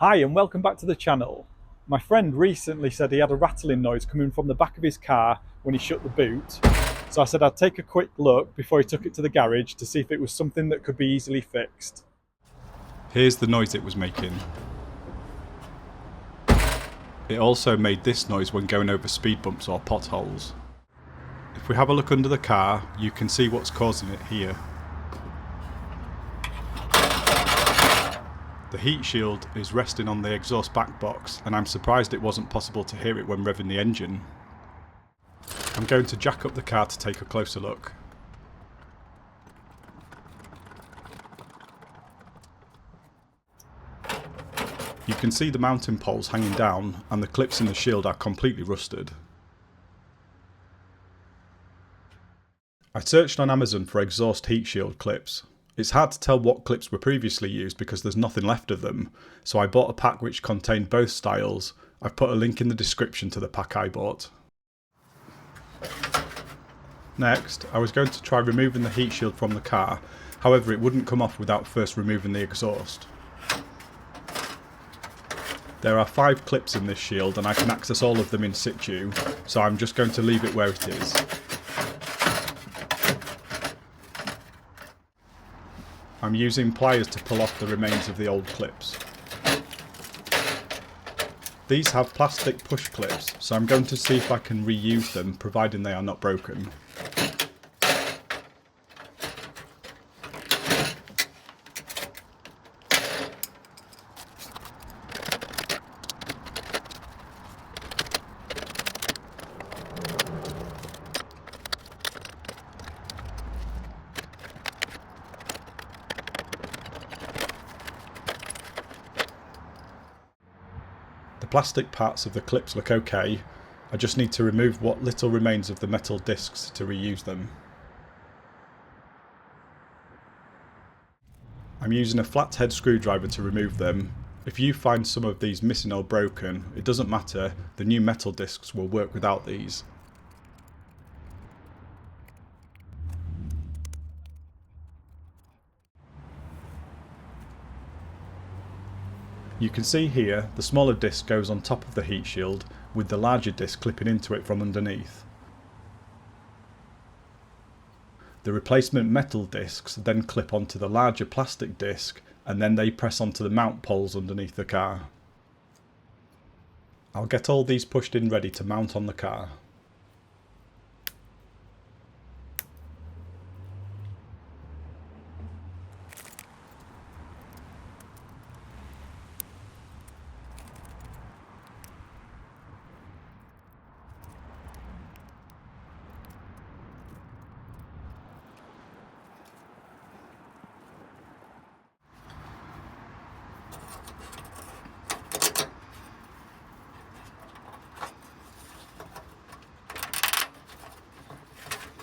Hi and welcome back to the channel. My friend recently said he had a rattling noise coming from the back of his car when he shut the boot. So I said I'd take a quick look before he took it to the garage to see if it was something that could be easily fixed. Here's the noise it was making. It also made this noise when going over speed bumps or potholes. If we have a look under the car, you can see what's causing it here. The heat shield is resting on the exhaust backbox, and I'm surprised it wasn't possible to hear it when revving the engine. I'm going to jack up the car to take a closer look. You can see the mounting poles hanging down, and the clips in the shield are completely rusted. I searched on Amazon for exhaust heat shield clips. It's hard to tell what clips were previously used because there's nothing left of them, so I bought a pack which contained both styles. I've put a link in the description to the pack I bought. Next, I was going to try removing the heat shield from the car, however it wouldn't come off without first removing the exhaust. There are 5 clips in this shield and I can access all of them in situ, so I'm just going to leave it where it is. I'm using pliers to pull off the remains of the old clips. These have plastic push clips, so I'm going to see if I can reuse them, providing they are not broken. The plastic parts of the clips look okay. I just need to remove what little remains of the metal discs to reuse them. I'm using a flathead screwdriver to remove them. If you find some of these missing or broken, it doesn't matter, the new metal discs will work without these. You can see here the smaller disc goes on top of the heat shield, with the larger disc clipping into it from underneath. The replacement metal discs then clip onto the larger plastic disc, and then they press onto the mount poles underneath the car. I'll get all these pushed in ready to mount on the car.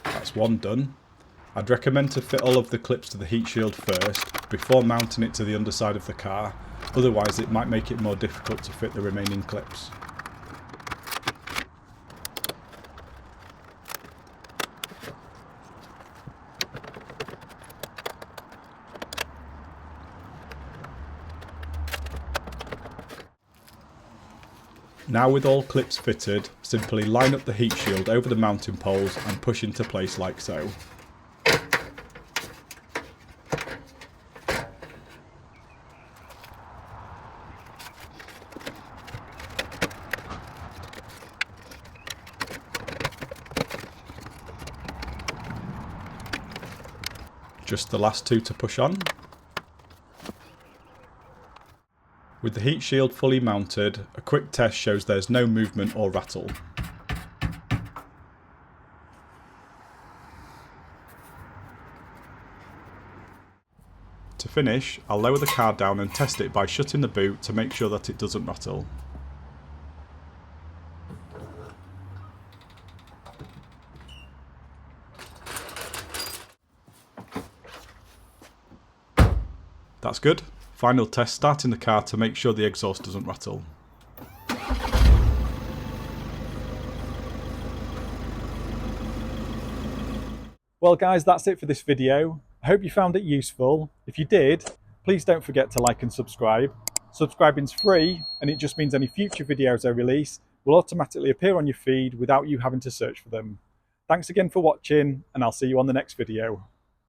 That's one done. I'd recommend to fit all of the clips to the heat shield first, before mounting it to the underside of the car, otherwise it might make it more difficult to fit the remaining clips. Now with all clips fitted, simply line up the heat shield over the mounting poles and push into place like so. Just the last 2 to push on. With the heat shield fully mounted, a quick test shows there's no movement or rattle. To finish, I'll lower the car down and test it by shutting the boot to make sure that it doesn't rattle. That's good. Final test, starting the car to make sure the exhaust doesn't rattle. Well guys, that's it for this video. I hope you found it useful. If you did, please don't forget to like and subscribe Subscribing's free, and it just means any future videos I release will automatically appear on your feed without you having to search for them. Thanks again for watching, and I'll see you on the next video.